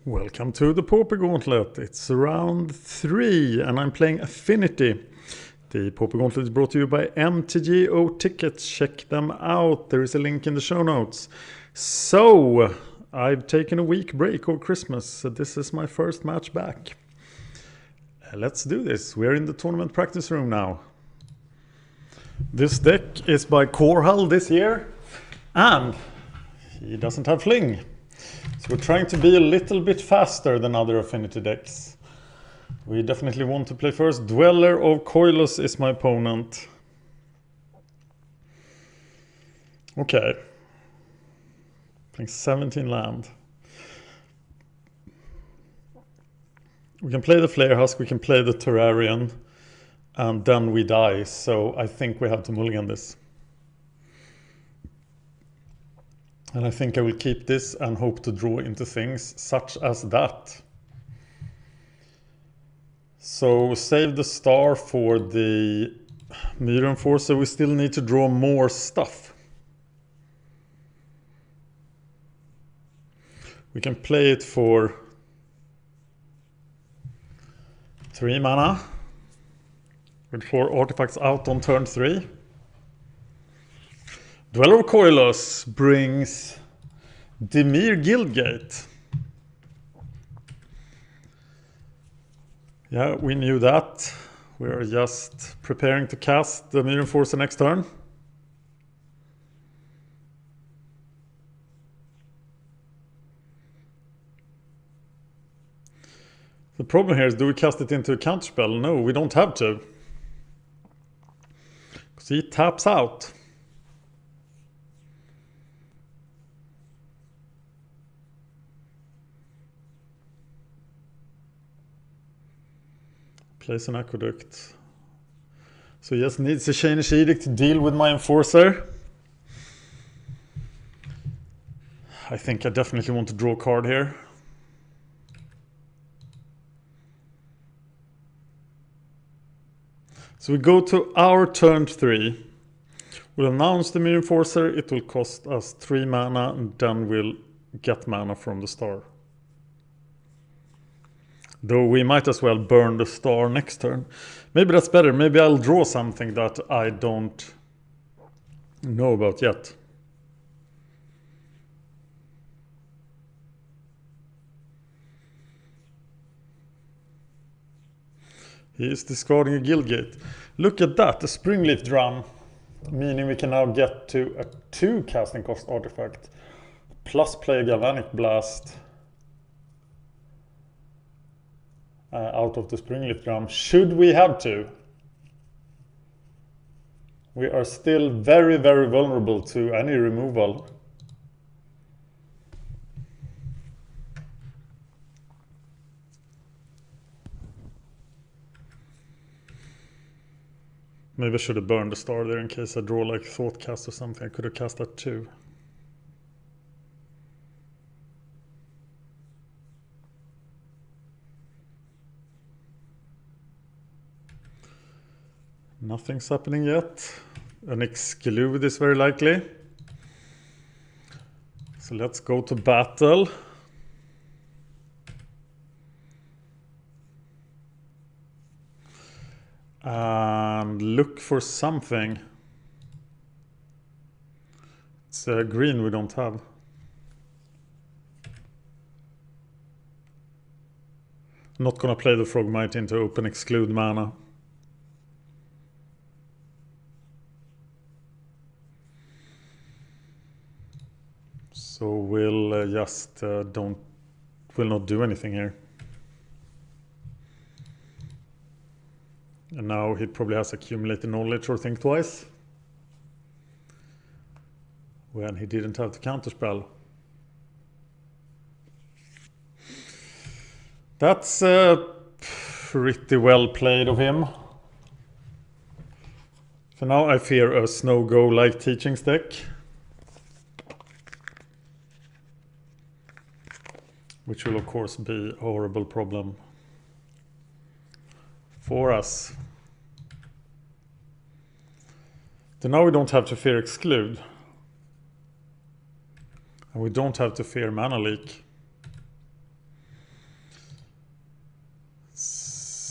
Welcome to the Pauper Gauntlet. It's round 3 and I'm playing Affinity. The Pauper Gauntlet is brought to you by MTGO Tickets. Check them out. There is a link in the show notes. So, I've taken a week break over Christmas. So this is my first match back. Let's do this. We're in the tournament practice room now. This deck is by Corhal this year. And he doesn't have Fling. So we're trying to be a little bit faster than other Affinity decks. We definitely want to play first. Dweller of Coilus is my opponent. Okay. Playing 17 land. We can play the Flare Husk, we can play the Terrarian, and then we die. So I think we have to mulligan this. And I think I will keep this and hope to draw into things such as that. So save the star for the Myr Enforcer. We still need to draw more stuff. We can play it for 3 mana with 4 artifacts out on turn 3. Dweller of Coilus brings Dimir Guildgate. Yeah, we knew that. We are just preparing to cast the Myr Enforcer next turn. The problem here is, do we cast it into a counterspell? No, we don't have to. Because he taps out. Place an Aqueduct. So he just needs a Chainish Edict to deal with my Enforcer. I think I definitely want to draw a card here. So we go to our turn 3. We'll announce the Myr Enforcer. It will cost us 3 mana and then we'll get mana from the star. Though we might as well burn the star next turn. Maybe that's better. Maybe I'll draw something that I don't know about yet. He is discarding a Guildgate. Look at that, a Springleaf Drum. Meaning we can now get to a 2 casting cost artifact. Plus play a Galvanic Blast. Out of the Springleaf Drum, should we have to. We are still very, very vulnerable to any removal. Maybe I should have burned the star there in case I draw like Thoughtcast or something. I could have cast that too. Nothing's happening yet. An exclude is very likely. So let's go to battle. And look for something. It's green we don't have. I'm not gonna play the Frogmite into open exclude mana. So we'll just will not do anything here. And now he probably has accumulated knowledge or think twice. When he didn't have the counterspell. That's pretty well played of him. For now I fear a Snow-Go like Teachings deck. Which will of course be a horrible problem for us. So now we don't have to fear exclude. And we don't have to fear mana leak.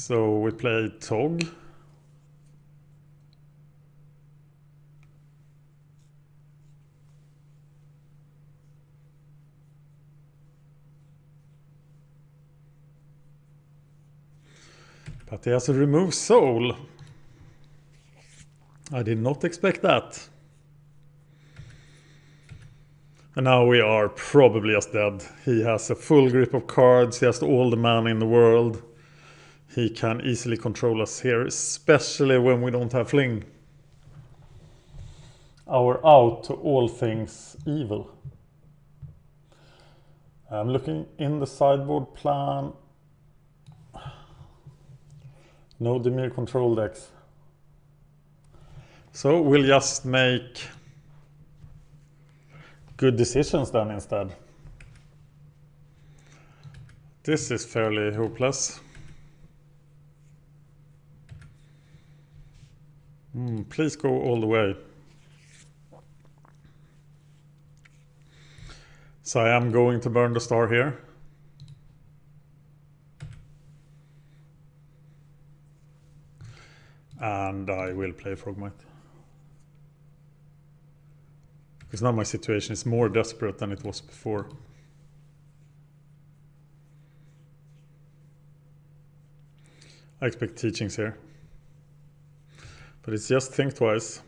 So we play Tog. But he has a remove soul. I did not expect that. And now we are probably just dead. He has a full grip of cards. He has all the mana in the world. He can easily control us here, especially when we don't have fling. Our out to all things evil. I'm looking in the sideboard plan. No Dimir control decks. So we'll just make good decisions then instead. This is fairly hopeless. Please go all the way. So I am going to burn the star here. And I will play Frogmite. Because now my situation is more desperate than it was before. I expect teachings here. But it's just think twice.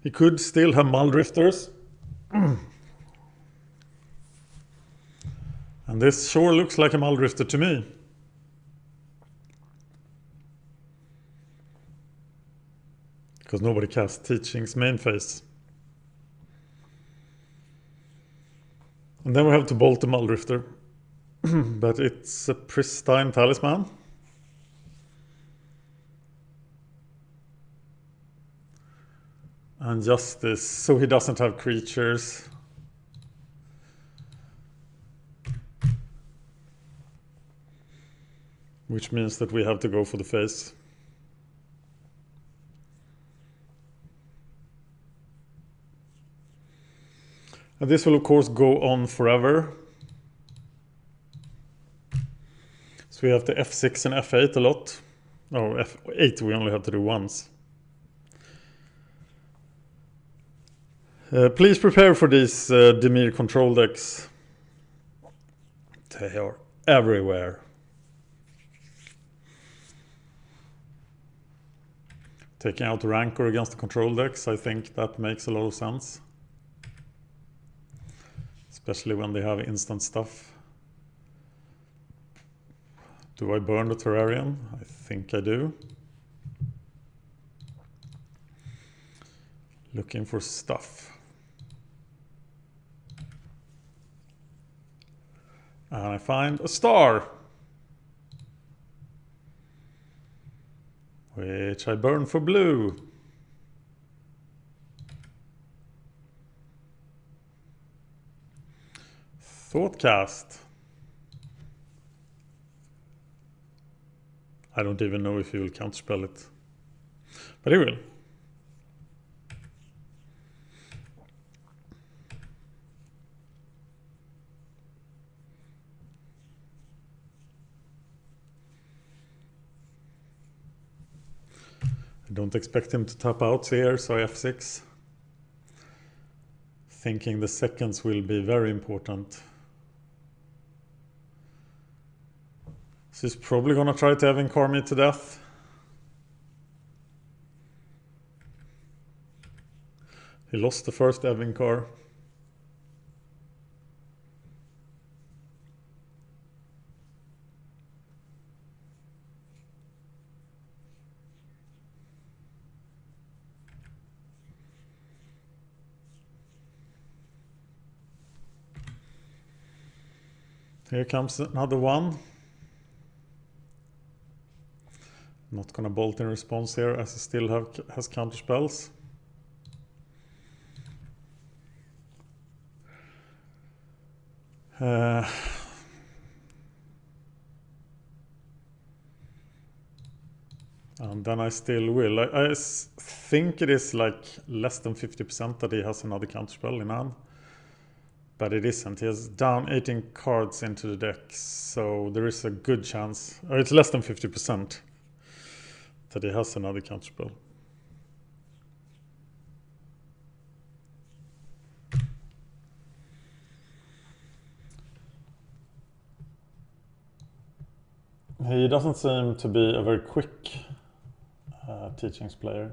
He could still have Muldrifters. And this sure looks like a Muldrifter to me. Because nobody casts teachings main phase. And then we have to bolt the Muldrifter. But it's a pristine talisman. And justice, so he doesn't have creatures. Which means that we have to go for the face. And this will of course go on forever. So we have to F6 and F8 a lot. Oh, F8 we only have to do once. Please prepare for these Dimir control decks. They are everywhere. Taking out Rancor against the control decks, I think that makes a lot of sense. Especially when they have instant stuff. Do I burn the Terrarium? I think I do. Looking for stuff. And I find a star. Which I burn for blue. Thoughtcast. I don't even know if he will counterspell it. But he will. I don't expect him to tap out here, so F6. Thinking the seconds will be very important. So he's probably gonna try to Evincar me to death. He lost the first Evincar. Here comes another one. Not gonna bolt in response here as he still has counter spells. And then I still will. I think it is like less than 50% that he has another counterspell in hand. But it isn't. He has down 18 cards into the deck, so there is a good chance, or it's less than 50%, that he has another counterspell. He doesn't seem to be a very quick teachings player.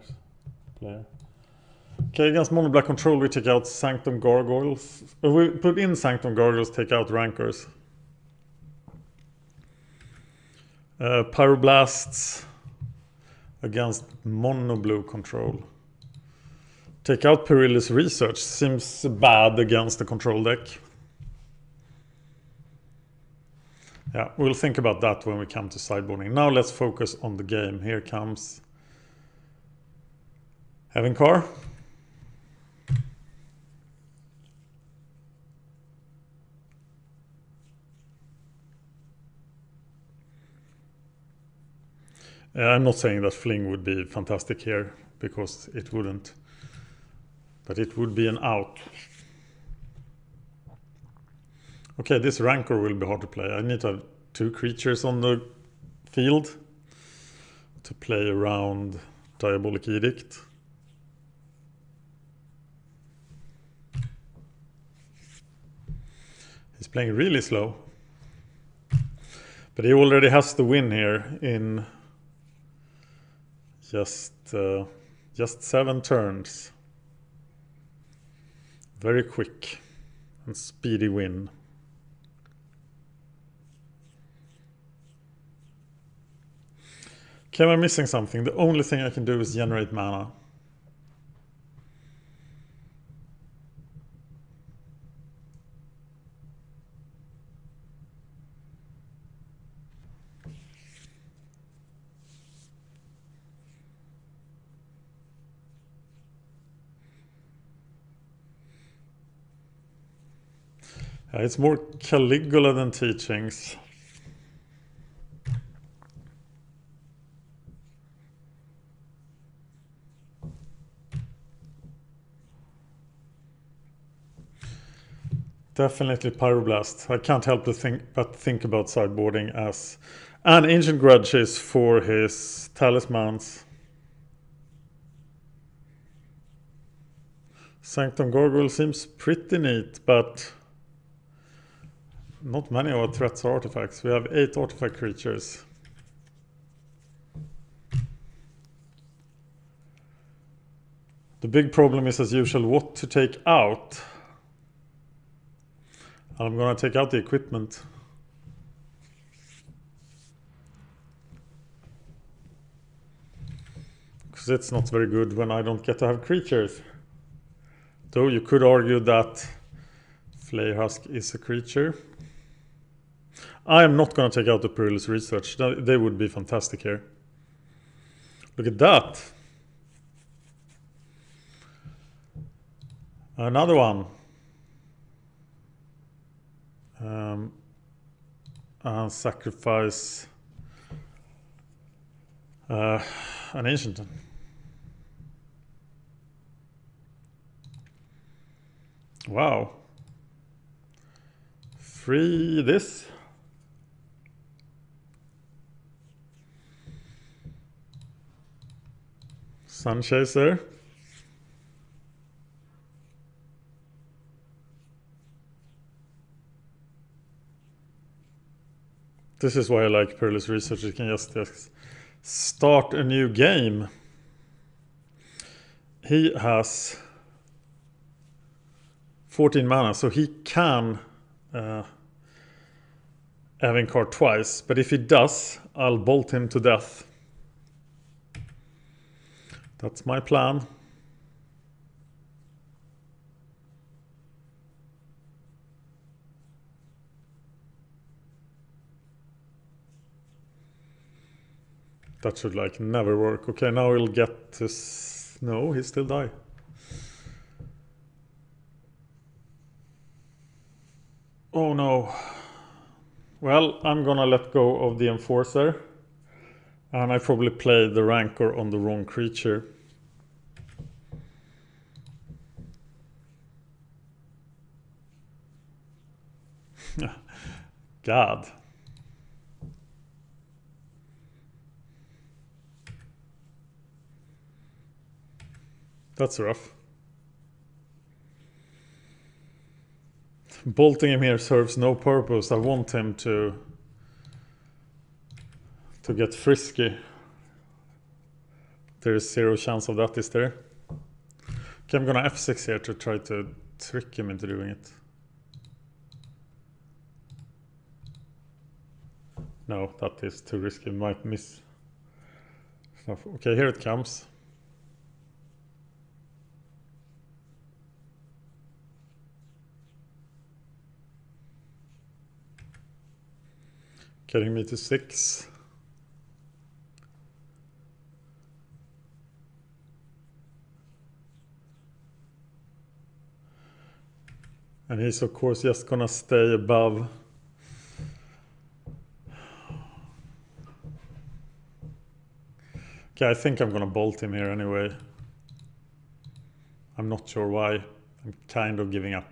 Okay, against mono black control we take out Sanctum Gargoyles. We put in Sanctum Gargoyles, take out Rankers. Pyroblasts against mono blue control. Take out Perilous Research. Seems bad against the control deck. Yeah, we'll think about that when we come to sideboarding. Now let's focus on the game. Here comes Heaven Car. I'm not saying that Fling would be fantastic here, because it wouldn't. But it would be an out. Okay, this Rancor will be hard to play. I need to have 2 creatures on the field to play around Diabolic Edict. He's playing really slow. But he already has the win here in just 7 turns. Very quick and speedy win. Okay, am I missing something? The only thing I can do is generate mana. It's more Caligula than teachings. Definitely Pyroblast. I can't help but think about sideboarding as an Ancient Grudges for his talismans. Sanctum Gargoyle seems pretty neat, but not many of our threats are artifacts. We have 8 artifact creatures. The big problem is, as usual, what to take out. I'm gonna take out the equipment. Because it's not very good when I don't get to have creatures. Though you could argue that Flayhusk is a creature. I am not gonna take out the Perilous Research. They would be fantastic here. Look at that. Another one. Sacrifice an Ancient. Wow. Free this. Sun Chaser. This is why I like Perilous Research. You can just start a new game. He has 14 mana, so he can Avengard twice. But if he does, I'll bolt him to death. That's my plan. That should like never work. Okay, now we'll get to... No, he still die. Oh no. Well, I'm gonna let go of the Enforcer. And I probably played the Rancor on the wrong creature. God. That's rough. Bolting him here serves no purpose. I want him to get frisky. There is zero chance of that, is there? Okay, I'm gonna f6 here to try to trick him into doing it. No, that is too risky. Might miss. Okay, here it comes. Getting me to 6. And he's of course just gonna stay above. Okay, I think I'm gonna bolt him here anyway. I'm not sure why. I'm kind of giving up.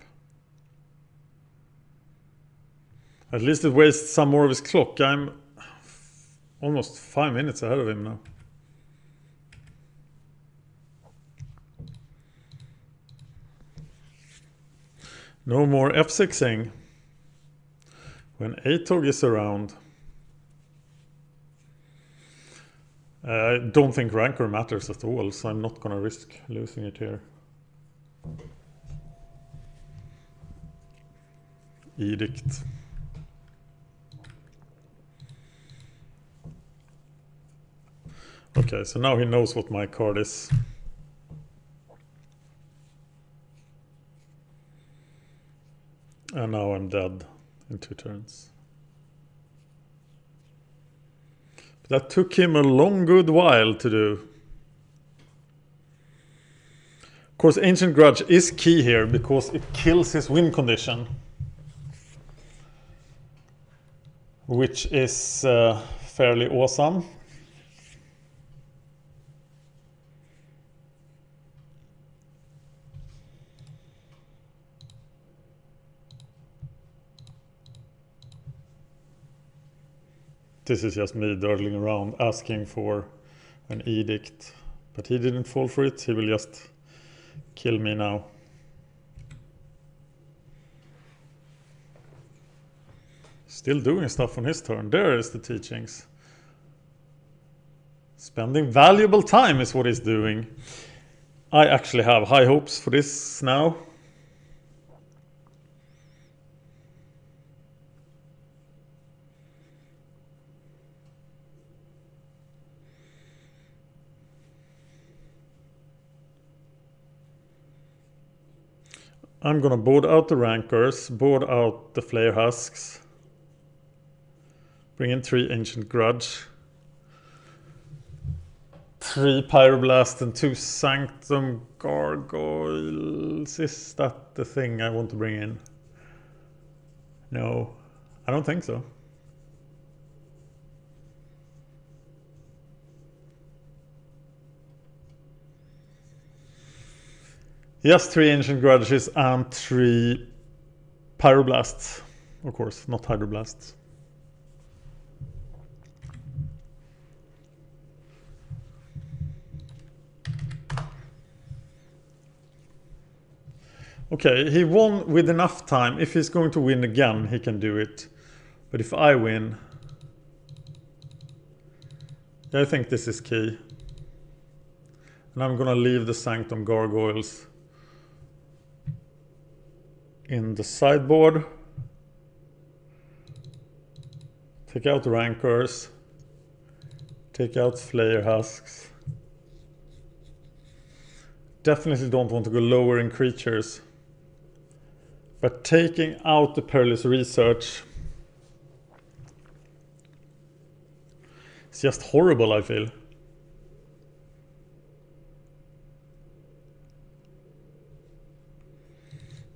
At least it wastes some more of his clock. I'm almost 5 minutes ahead of him now. No more f6ing when Atog is around. I don't think rancor matters at all, so I'm not gonna risk losing it here. Edict. Okay, so now he knows what my card is. And now I'm dead in 2 turns. But that took him a long good while to do. Of course, Ancient Grudge is key here because it kills his win condition. Which is fairly awesome. This is just me dawdling around asking for an edict. But he didn't fall for it. He will just kill me now. Still doing stuff on his turn. There is the teachings. Spending valuable time is what he's doing. I actually have high hopes for this now. I'm gonna board out the rankers, board out the flare husks, bring in 3 Ancient Grudge, 3 Pyroblast and 2 Sanctum Gargoyles. Is that the thing I want to bring in? No, I don't think so. Yes, 3 Ancient Grudges and 3 Pyroblasts. Of course, not Hydroblasts. Okay, he won with enough time. If he's going to win again, he can do it. But if I win... I think this is key. And I'm gonna leave the Sanctum Gargoyles in the sideboard. Take out rankers. Take out flare husks. Definitely don't want to go lower in creatures. But taking out the Perilous Research is just horrible, I feel.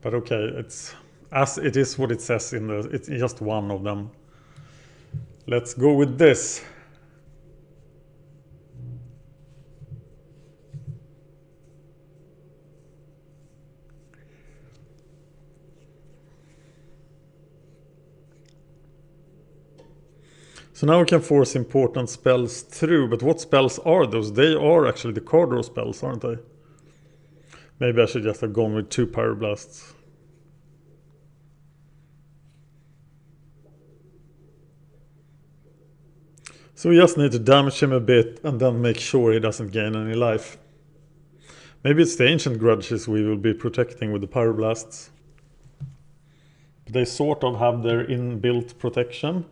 But okay, it's as it is what it says in the... It's just one of them. Let's go with this. So now we can force important spells through, but what spells are those? They are actually the card draw spells, aren't they? Maybe I should just have gone with 2 Pyroblasts. So we just need to damage him a bit and then make sure he doesn't gain any life. Maybe it's the Ancient Grudges we will be protecting with the Pyroblasts. They sort of have their inbuilt protection.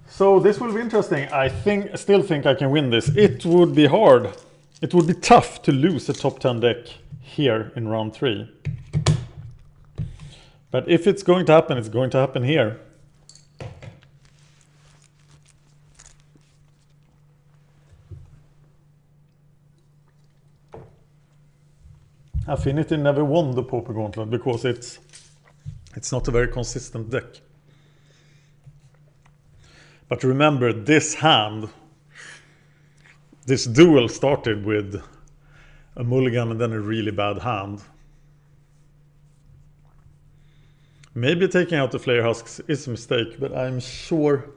So this will be interesting. I still think I can win this. It would be hard. It would be tough to lose a top 10 deck here in round 3. But if it's going to happen, it's going to happen here. Affinity never won the Pauper Gauntlet because it's not a very consistent deck. But remember, this hand, this duel started with a mulligan and then a really bad hand. Maybe taking out the Flare Husks is a mistake, but I'm sure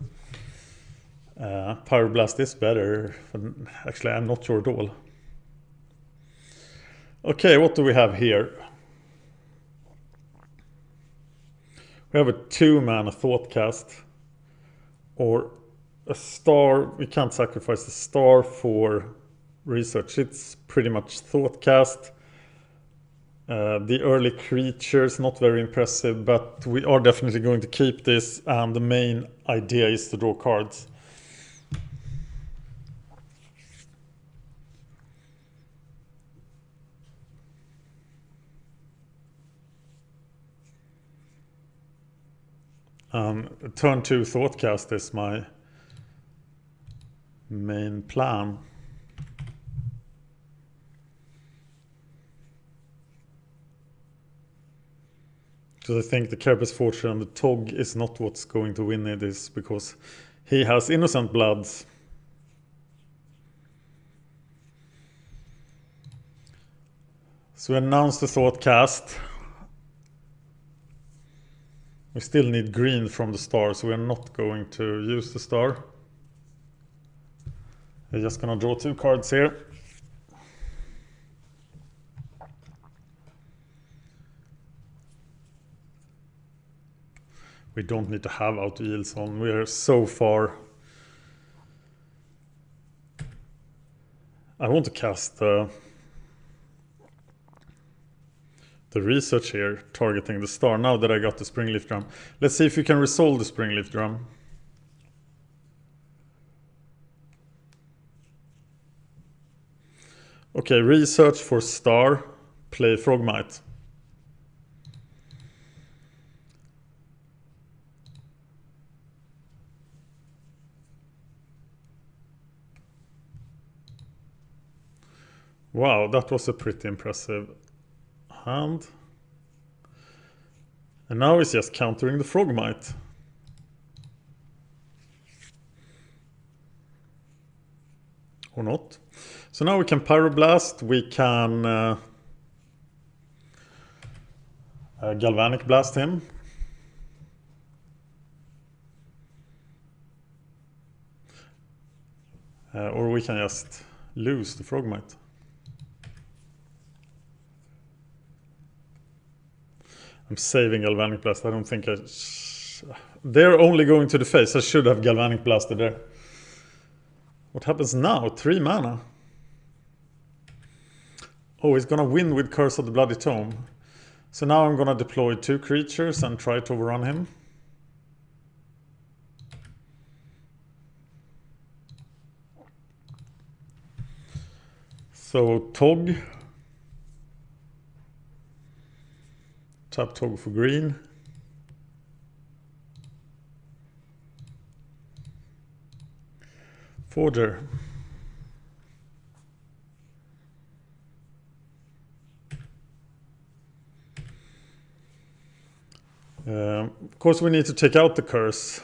Pyroblast is better. Actually, I'm not sure at all. Okay, what do we have here? We have a 2-mana Thoughtcast. Or a star. We can't sacrifice the star for research. It's pretty much Thoughtcast. The early creatures, not very impressive, but we are definitely going to keep this, and the main idea is to draw cards. Turn 2 Thoughtcast is my main plan. Because I think the Carapace Fortune and the Tog is not what's going to win it, is because he has Innocent Bloods. So we announce the Thoughtcast. We still need green from the star, so we're not going to use the star. We're just gonna draw 2 cards here. We don't need to have auto yields on. We are so far. I want to cast the research here, targeting the star, now that I got the Springleaf Drum. Let's see if we can resolve the Springleaf Drum. Okay, research for star, play Frogmite. Wow, that was a pretty impressive hand. And now it's just countering the Frogmite. Or not. So now we can Pyroblast, we can Galvanic Blast him. Or we can just lose the Frogmite. I'm saving Galvanic Blast. I don't think they're only going to the face. I should have Galvanic Blasted there. What happens now? 3 mana. Oh, he's gonna win with Curse of the Bloody Tome. So now I'm gonna deploy 2 creatures and try to overrun him. So Tog. Tap Tog for green. Forger. Of course we need to take out the curse.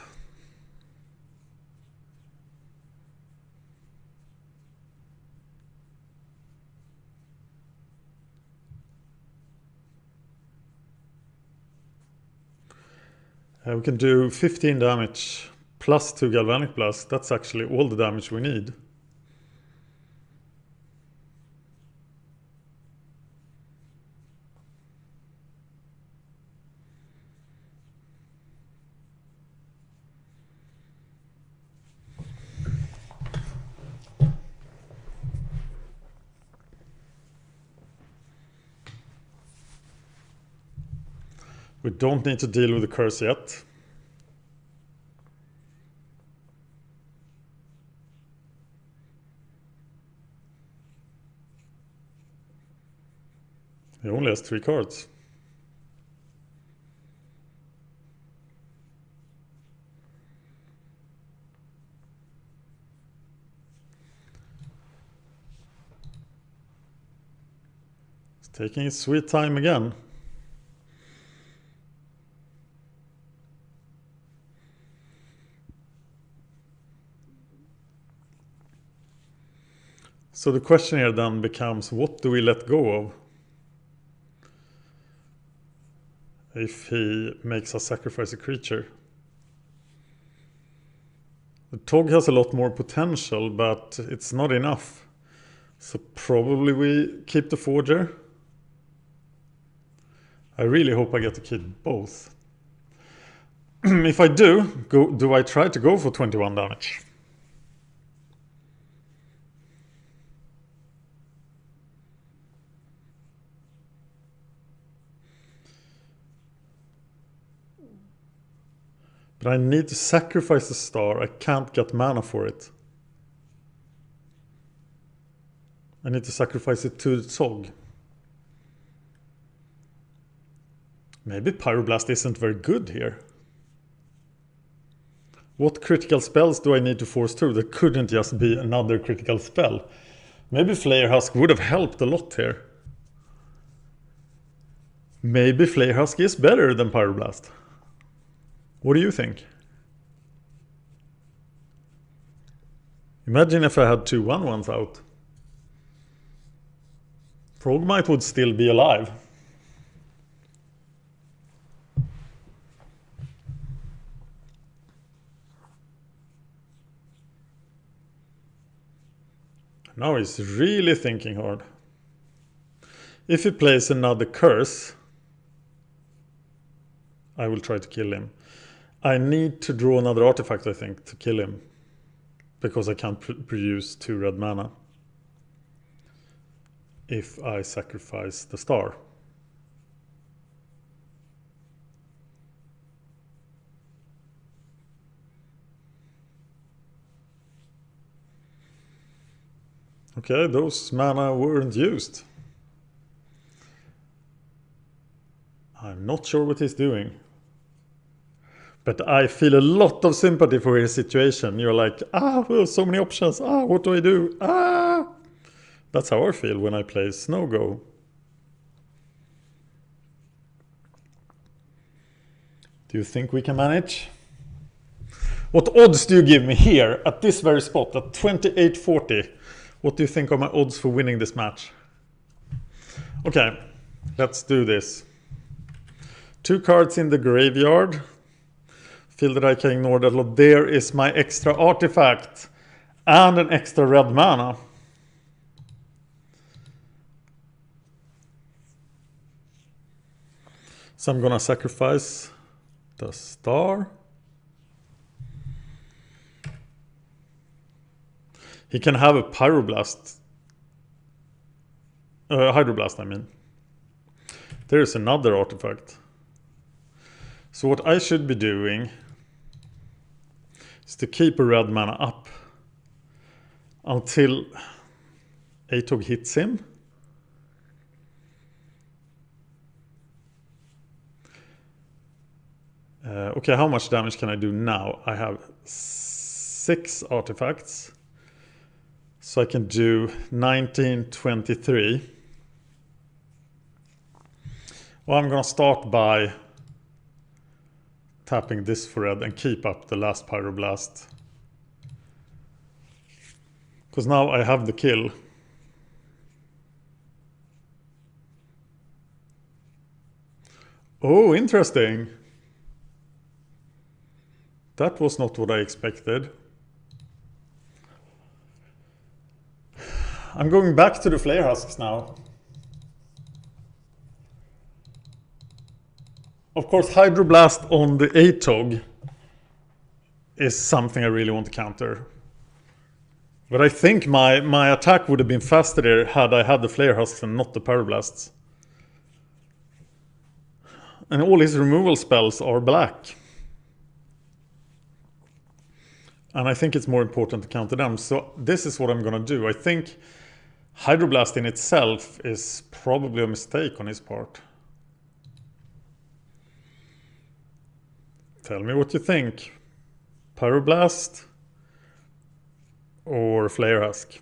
We can do 15 damage plus 2 galvanic blast. That's actually all the damage we need. We don't need to deal with the curse yet. He only has 3 cards. He's taking his sweet time again. So the question here then becomes, what do we let go of? If he makes us sacrifice a creature. The Tog has a lot more potential, but it's not enough. So probably we keep the Forger. I really hope I get to keep both. If I do I try to go for 21 damage? But I need to sacrifice the star. I can't get mana for it. I need to sacrifice it to the Tog. Maybe Pyroblast isn't very good here. What critical spells do I need to force through? There couldn't just be another critical spell. Maybe Flare Husk would have helped a lot here. Maybe Flare Husk is better than Pyroblast. What do you think? Imagine if I had 2 1/1s out. Frogmite would still be alive. Now he's really thinking hard. If he plays another curse, I will try to kill him. I need to draw another artifact, I think, to kill him. Because I can't produce 2 red mana. If I sacrifice the star. Okay, those mana weren't used. I'm not sure what he's doing. But I feel a lot of sympathy for his situation. You're like, well, so many options. What do I do? That's how I feel when I play Snow Go. Do you think we can manage? What odds do you give me here at this very spot at 2840? What do you think are my odds for winning this match? Okay, let's do this. 2 cards in the graveyard. Feel that I can ignore that lot. There is my extra artifact and an extra red mana. So I'm gonna sacrifice the star. He can have a Pyroblast. Hydroblast, I mean. There's another artifact. So what I should be doing is to keep a red mana up until Atog hits him. Okay, how much damage can I do now? I have 6 artifacts. So I can do 1923. Well, I'm gonna start by tapping this for red and keep up the last Pyroblast. Because now I have the kill. Oh, interesting. That was not what I expected. I'm going back to the Flare Husks now. Of course, Hydroblast on the ATOG is something I really want to counter. But I think my attack would have been faster there had I had the Flare Husks and not the Pyroblasts. And all his removal spells are black. And I think it's more important to counter them. So this is what I'm gonna do. I think Hydroblast in itself is probably a mistake on his part. Tell me what you think. Pyroblast or Flare Husk?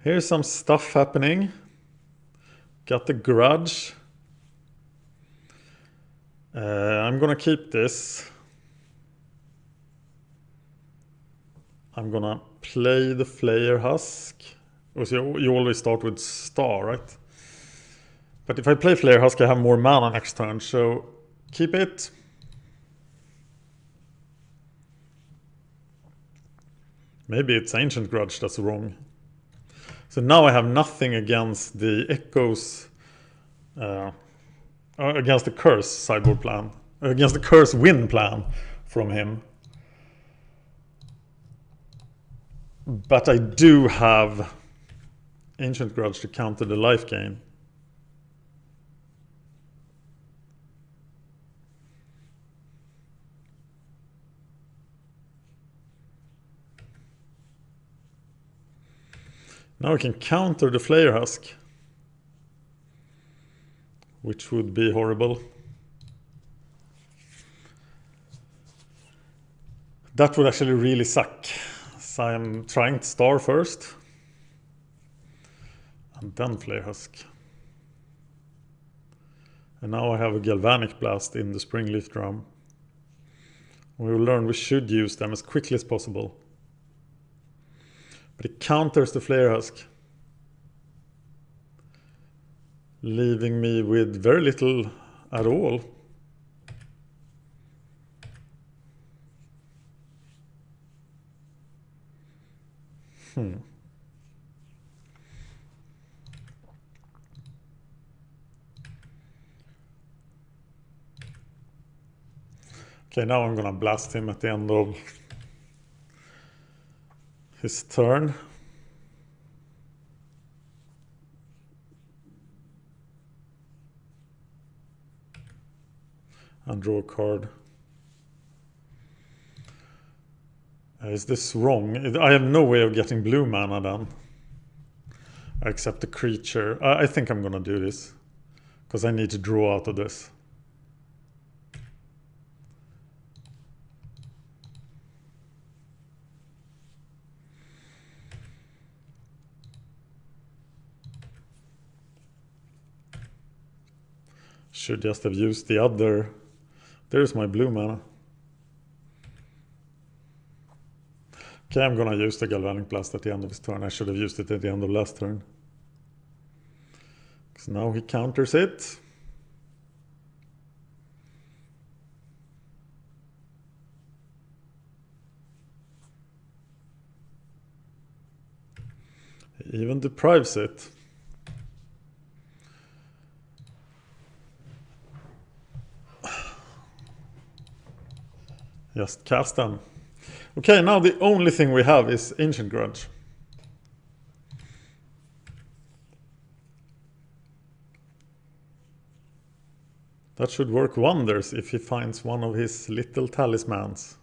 Here's some stuff happening. Got the Grudge. I'm gonna keep this. I'm gonna play the Flare Husk. So you always start with Star, right? But if I play Flare Husk, I have more mana next turn, so keep it. Maybe it's Ancient Grudge that's wrong. So now I have nothing against the Echoes, against the Curse sideboard plan, against the Curse win plan from him. But I do have Ancient Grudge to counter the life gain. Now we can counter the Flare Husk, which would be horrible. That would actually really suck. So I'm trying to Star first, and then Flare Husk. And now I have a Galvanic Blast in the Springleaf Drum. We will learn we should use them as quickly as possible. But it counters the Flare Husk, leaving me with very little at all. Okay, now I'm gonna blast him at the end of his turn. And draw a card. Is this wrong? I have no way of getting blue mana then. Except the creature. I think I'm gonna do this. Because I need to draw out of this. Should just have used the other. There's my blue mana. Okay, I'm gonna use the Galvanic Blast at the end of his turn. I should have used it at the end of last turn. Because now he counters it. He even deprives it. Just cast them. Okay, now the only thing we have is Ancient Grudge. That should work wonders if he finds one of his little talismans.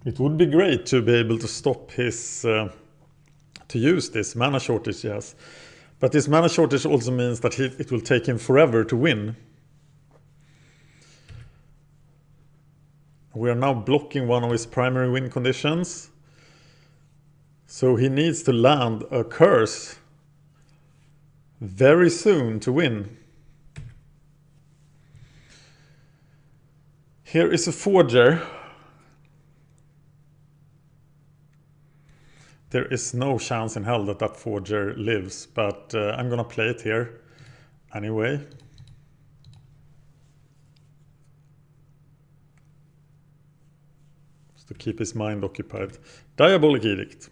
It would be great to be able to stop his... to use this mana shortage, yes. But this mana shortage also means that it will take him forever to win. We are now blocking one of his primary win conditions. So he needs to land a curse very soon to win. Here is a Forger. There is no chance in hell that that forger lives, but I'm gonna play it here anyway. Just to keep his mind occupied. Diabolic Edict.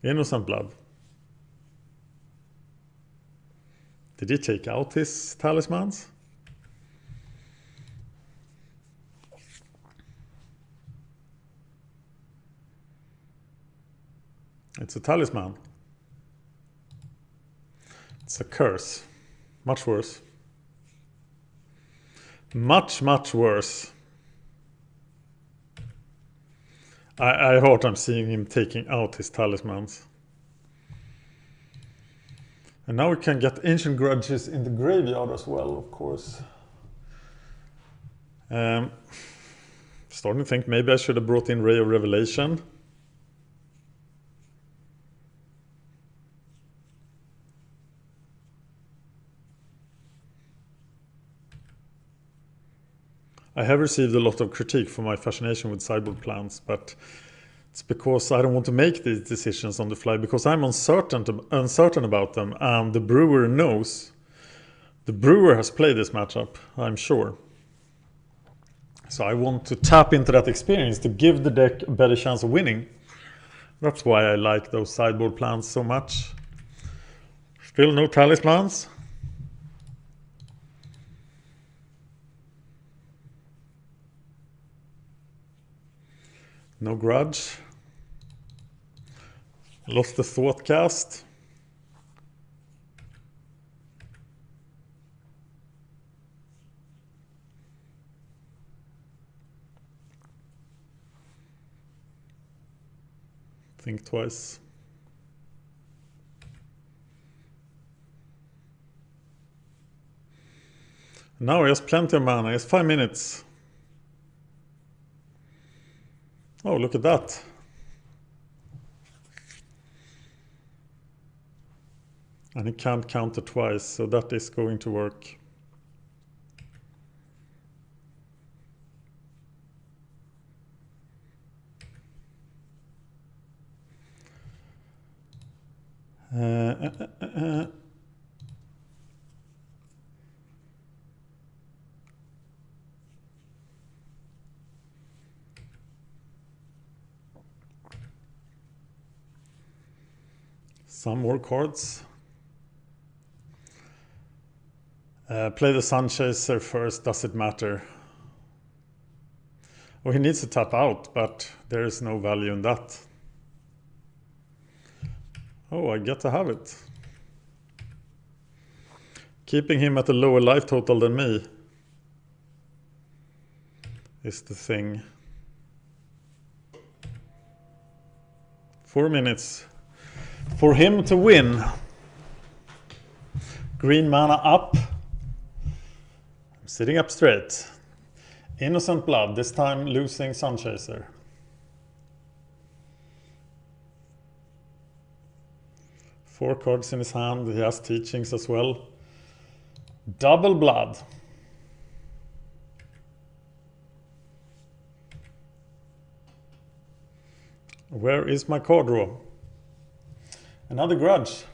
Innocent Blood. Did he take out his talismans? It's a talisman. It's a curse. Much worse. Much, much worse. I thought I'm seeing him taking out his talismans. And now we can get Ancient Grudges in the graveyard as well, of course. Starting to think maybe I should have brought in Ray of Revelation. I have received a lot of critique for my fascination with sideboard plans, but it's because I don't want to make these decisions on the fly, because I'm uncertain about them, and the brewer knows. The brewer has played this matchup, I'm sure. So I want to tap into that experience to give the deck a better chance of winning. That's why I like those sideboard plans so much. Still no talismans. No grudge. Lost the Thoughtcast. Think twice. Now he has plenty of mana. He has 5 minutes. Oh, look at that. And he can't counter twice, so that is going to work. Some more cards. Play the Sunchaser first, does it matter? Oh, he needs to tap out, but there is no value in that. Oh, I get to have it. Keeping him at a lower life total than me is the thing. 4 minutes for him to win. Green mana up. I'm sitting up straight. Innocent Blood, this time losing Sunchaser. Four cards in his hand, he has teachings as well. Double Blood. Where is my card draw? Another grudge.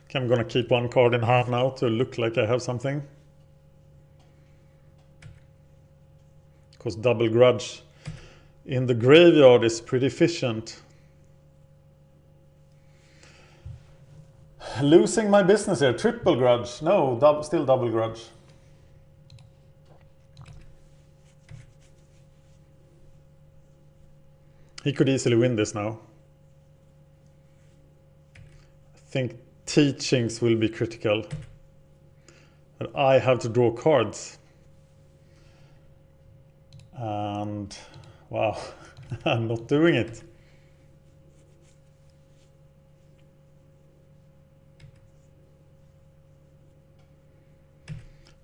Okay, I'm gonna keep one card in hand now to look like I have something. Because double grudge in the graveyard is pretty efficient. Losing my business here. Triple grudge. No, still double grudge. He could easily win this now. I think teachings will be critical. But I have to draw cards. And wow, I'm not doing it.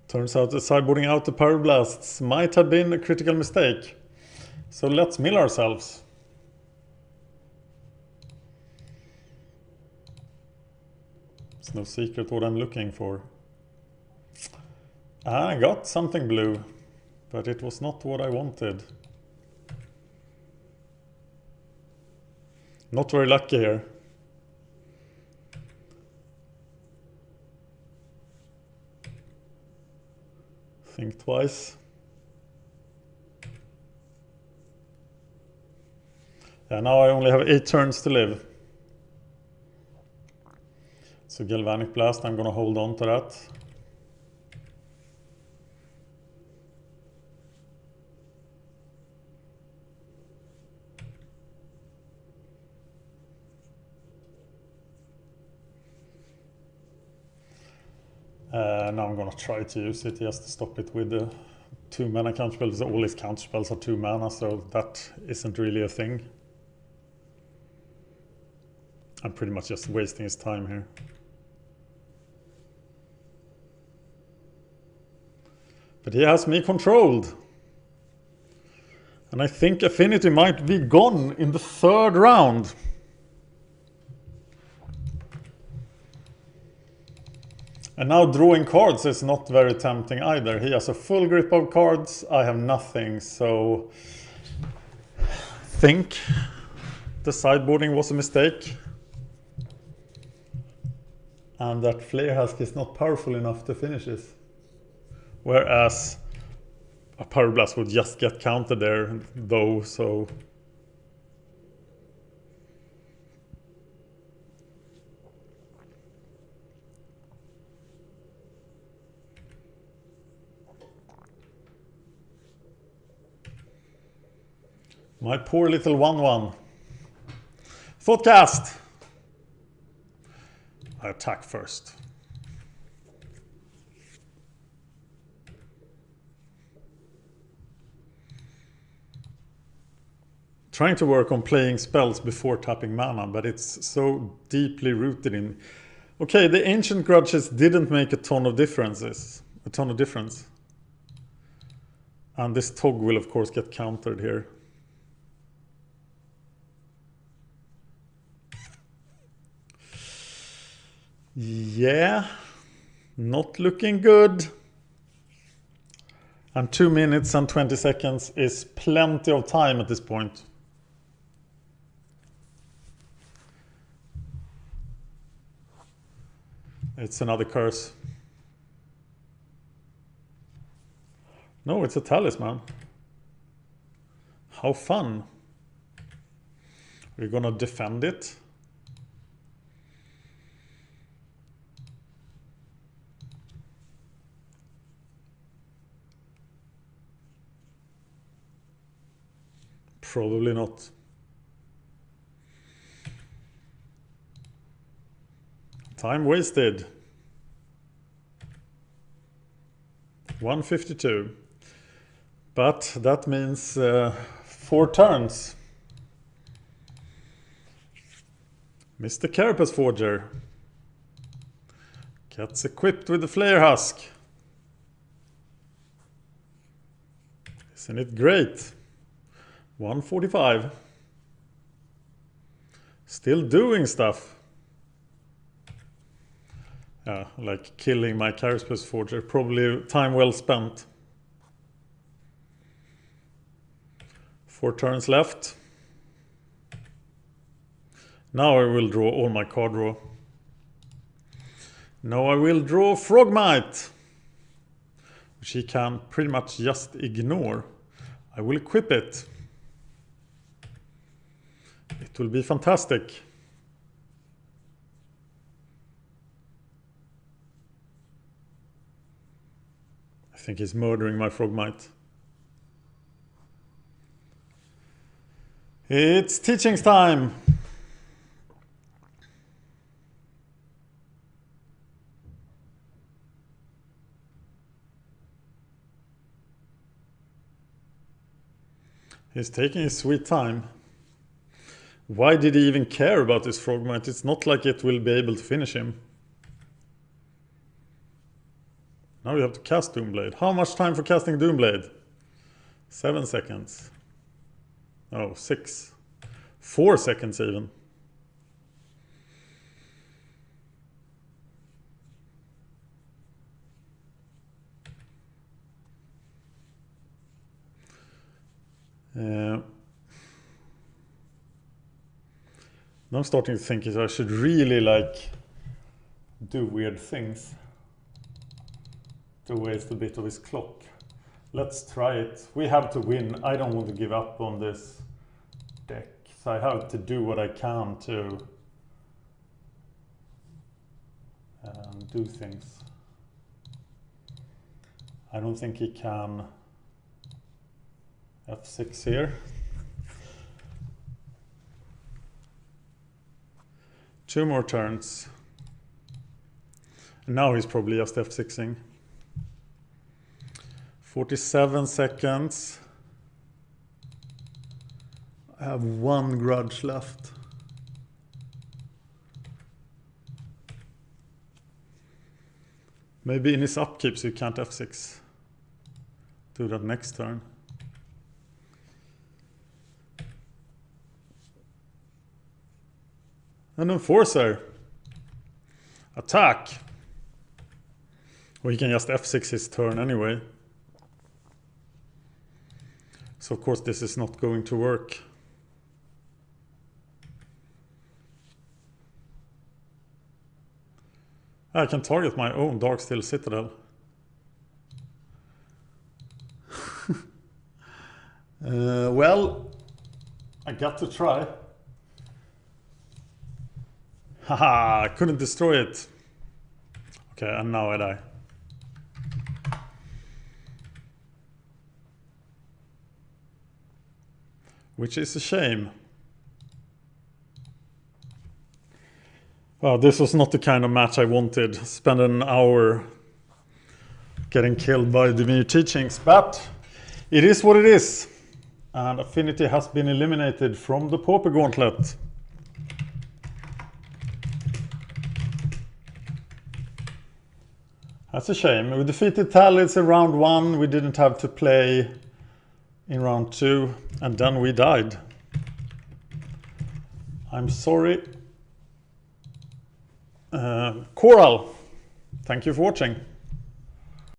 Turns out that sideboarding out the Power Blasts might have been a critical mistake. So let's mill ourselves. It's no secret what I'm looking for. I got something blue, but it was not what I wanted. Not very lucky here. Think twice. Yeah, now I only have 8 turns to live. So Galvanic Blast, I'm gonna hold on to that. Now I'm gonna try to use it just to stop it with the 2 mana counterspells. All his counterspells are 2 mana, so that isn't really a thing. I'm pretty much just wasting his time here. But he has me controlled. And I think Affinity might be gone in the 3rd round. And now drawing cards is not very tempting either. He has a full grip of cards, I have nothing, so I think the sideboarding was a mistake. And that Flare Husk is not powerful enough to finish this. Whereas a Power Blast would just get countered there though, so... My poor little 1/1. Thoughtcast! I attack first. Trying to work on playing spells before tapping mana, but it's so deeply rooted in... Okay, the Ancient Grudges didn't make a ton of difference. And this Tog will of course get countered here. Yeah, not looking good. And 2 minutes and 20 seconds is plenty of time at this point. It's another curse. No, it's a talisman. How fun. We're gonna defend it. Probably not. Time wasted. 152. But that means 4 turns. Mr. Carapace Forger gets equipped with the Flare Husk. Isn't it great? 145. Still doing stuff. Yeah, like killing my Carapace Forger. Probably time well spent. 4 turns left. Now I will draw all my card draw. Now I will draw Frogmite, which he can pretty much just ignore. I will equip it. It will be fantastic. I think he's murdering my Frogmite. It's teachings time. He's taking his sweet time. Why did he even care about this Frogmite? It's not like it will be able to finish him. Now you have to cast Doomblade. How much time for casting Doomblade? 7 seconds. Oh, 6. 4 seconds even. Now I'm starting to think I should really like do weird things to waste a bit of his clock. Let's try it. We have to win. I don't want to give up on this deck, so I have to do what I can to do things. I don't think he can f6 here. Two more turns. And now he's probably just f6ing. 47 seconds. I have one grudge left. Maybe in his upkeep so you can't f6. Do that next turn. An enforcer. Attack. Or he can just f6 his turn anyway. So of course this is not going to work. I can target my own Darksteel Citadel. Well, I got to try. Haha, I couldn't destroy it. Okay, and now I die. Which is a shame. Well, this was not the kind of match I wanted. Spend an hour getting killed by Dimir teachings, but it is what it is. And Affinity has been eliminated from the Pauper Gauntlet. That's a shame. We defeated Tallids in round 1. We didn't have to play in round 2. And then we died. I'm sorry. Coral, thank you for watching.